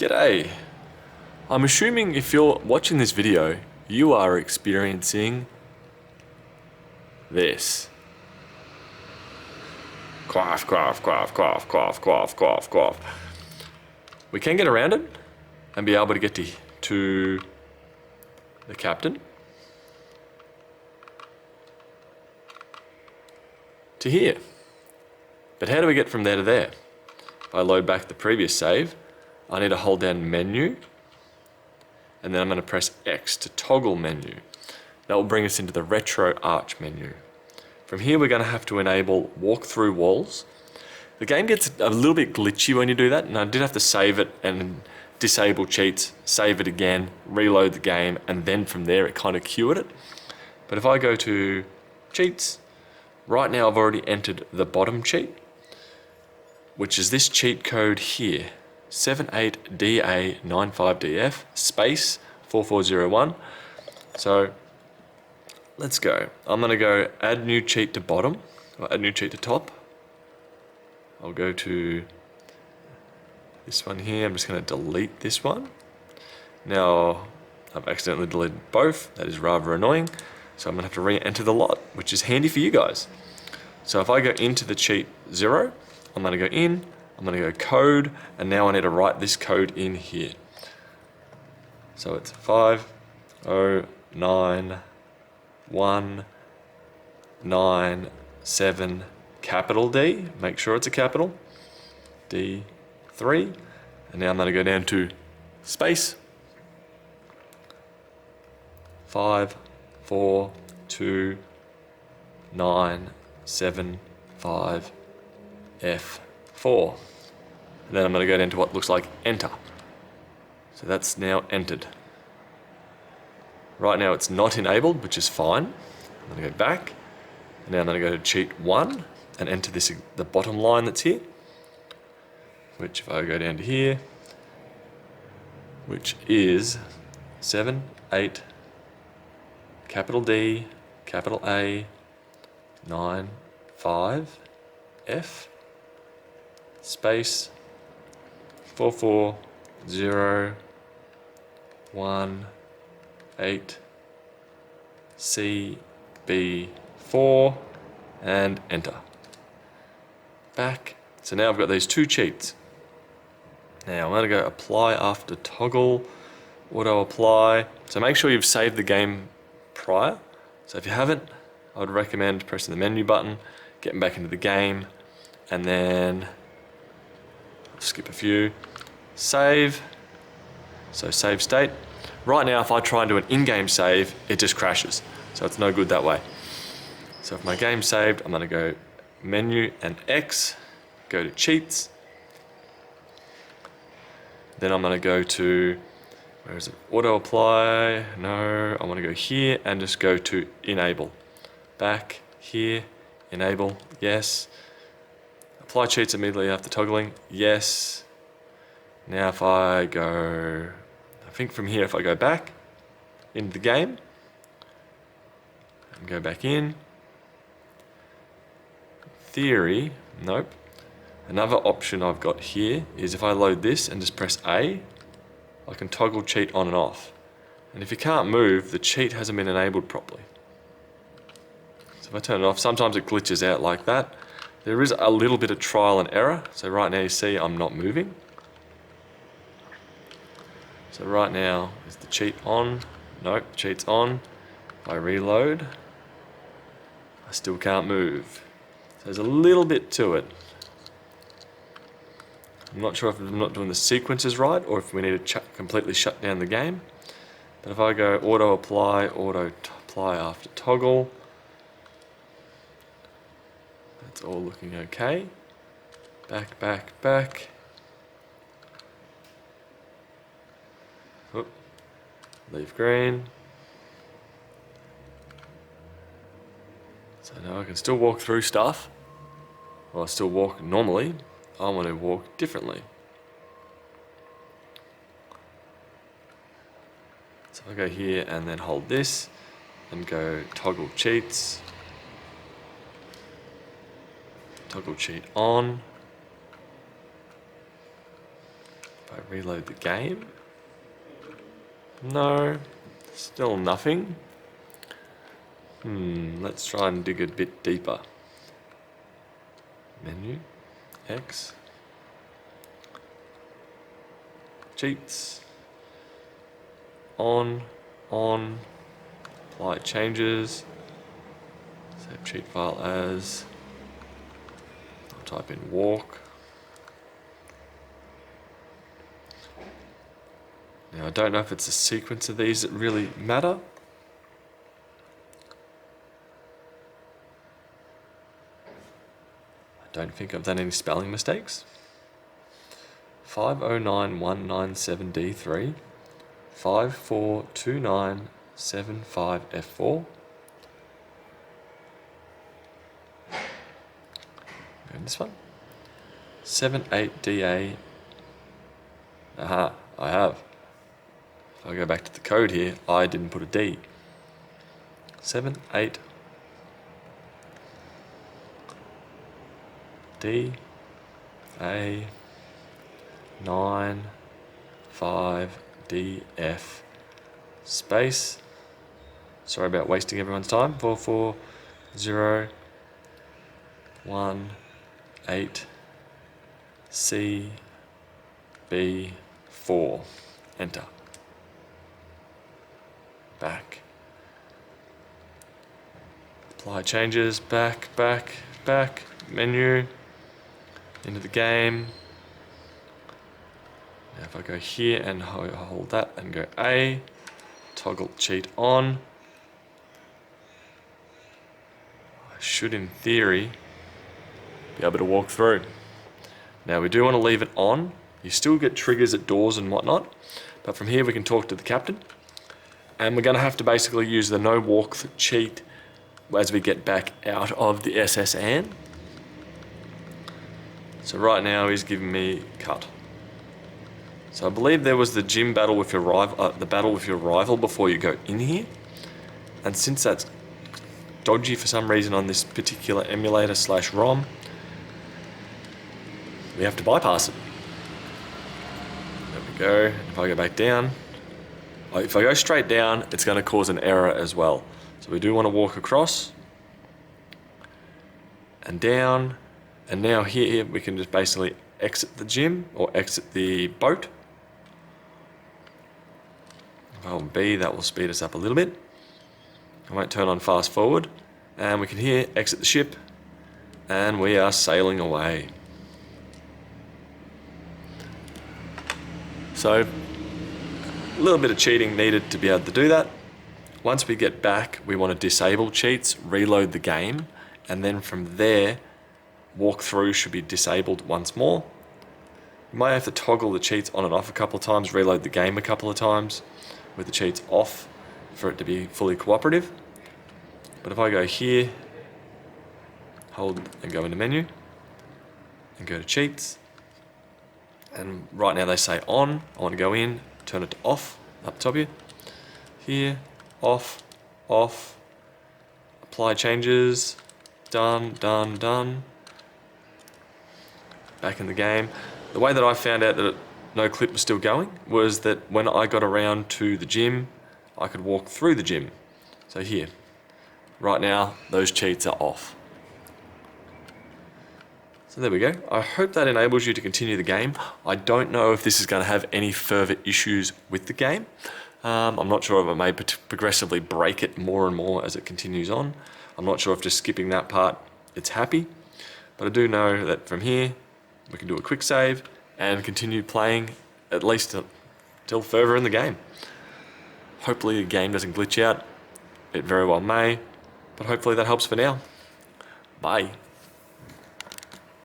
G'day. I'm assuming if you're watching this video, you are experiencing this. QaF QaF QaF QaF QaF QaF QaF QaF. We can get around it and be able to get to the captain. To here. But how do we get from there to there? If I load back the previous save, I need to hold down menu, and then I'm going to press X to toggle menu. That will bring us into the retroarch menu. From here we're going to have to enable walk through walls. The game gets a little bit glitchy when you do that, and I did have to save it and disable cheats, save it again, reload the game, and then from there it kind of cured it. But if I go to cheats, right now I've already entered the bottom cheat, which is this cheat code here, 78DA95DF space 4401. So let's go. I'm going to go add new cheat to bottom, or add new cheat to top. I'll go to this one here. I'm just going to delete this one. Now I've accidentally deleted both. That is rather annoying. So I'm going to have to re-enter the lot, which is handy for you guys. So if I go into the cheat 0, I'm going to go in, I'm going to go code, and now I need to write this code in here. So it's 5099197 capital D, make sure it's a capital, D3, and now I'm going to go down to space 54297 F4. And then I'm going to go down to what looks like enter. So that's now entered. Right now it's not enabled, which is fine. I'm going to go back. And now I'm going to go to cheat 1 and enter this, the bottom line that's here. Which if I go down to here, which is 7, 8, capital D, capital A, 9, 5, F, space 44018 CB4 and enter. Back. So now I've got these two cheats. Now I'm going to go apply after toggle, auto apply. So make sure you've saved the game prior. So if you haven't, I would recommend pressing the menu button, getting back into the game, and then skip a few, save, so save state. Right now if I try and do an in-game save, it just crashes, so it's no good that way. So if my game's saved, I'm going to go menu and X, go to cheats, then I'm going to go to, where is it, auto apply, no, I want to go here and just go to enable, back here, enable, yes. Apply cheats immediately after toggling, yes. Now if I go, I think from here if I go back into the game, and go back in, theory, nope. Another option I've got here is if I load this and just press A, I can toggle cheat on and off. And if you can't move, the cheat hasn't been enabled properly. So if I turn it off, sometimes it glitches out like that. There is a little bit of trial and error. So right now you see I'm not moving. So right now, is the cheat on? Nope, cheat's on. If I reload, I still can't move. So there's a little bit to it. I'm not sure if I'm not doing the sequences right or if we need to completely shut down the game. But if I go auto apply after toggle, it's all looking okay. Back, back, back. Oop. Leave green. So now I can still walk through stuff. Well, I still walk normally. I want to walk differently. So I go here and then hold this and go toggle cheats. Toggle cheat on. If I reload the game, no, still nothing. Let's try and dig a bit deeper. Menu, X, cheats, on, apply changes, save cheat file as, I'll type in walk. Now I don't know if it's a sequence of these that really matter. I don't think I've done any spelling mistakes. 509197D3, 542975F4. And this one. 78DA. Aha, I have. If I go back to the code here, I didn't put a D. 78 D A 9 5 D F space. Sorry about wasting everyone's time. 44018 C B 4. Enter. Back. Apply changes. Back. Menu. Into the game. Now if I go here and hold that and go A, toggle cheat on, I should in theory be able to walk through. Now we do want to leave it on. You still get triggers at doors and whatnot, but from here we can talk to the captain, and we're going to have to basically use the no walk cheat as we get back out of the SSN. So right now he's giving me cut. So I believe there was the gym battle with your rival, the battle with your rival before you go in here, and since that's dodgy for some reason on this particular emulator / ROM, we have to bypass it. There we go. If I go back down, if I go straight down, it's going to cause an error as well. So we do want to walk across and down, and now here we can just basically exit the gym or exit the boat. If I hold B, that will speed us up a little bit. I won't turn on fast forward, and we can here exit the ship, and we are sailing away. So a little bit of cheating needed to be able to do that. Once we get back, we want to disable cheats, reload the game, and then from there, walkthrough should be disabled once more. You might have to toggle the cheats on and off a couple of times, reload the game a couple of times with the cheats off for it to be fully cooperative. But if I go here, hold and go into menu, and go to cheats, and right now they say on, I want to go in, turn it to off, up top here, off, apply changes, done. Back in the game. The way that I found out that no clip was still going was that when I got around to the gym, I could walk through the gym. So here, right now, those cheats are off. So there we go. I hope that enables you to continue the game. I don't know if this is going to have any further issues with the game. I'm not sure if it may progressively break it more and more as it continues on. I'm not sure if just skipping that part, it's happy. But I do know that from here, we can do a quick save and continue playing at least till further in the game. Hopefully the game doesn't glitch out. It very well may, but hopefully that helps for now. Bye.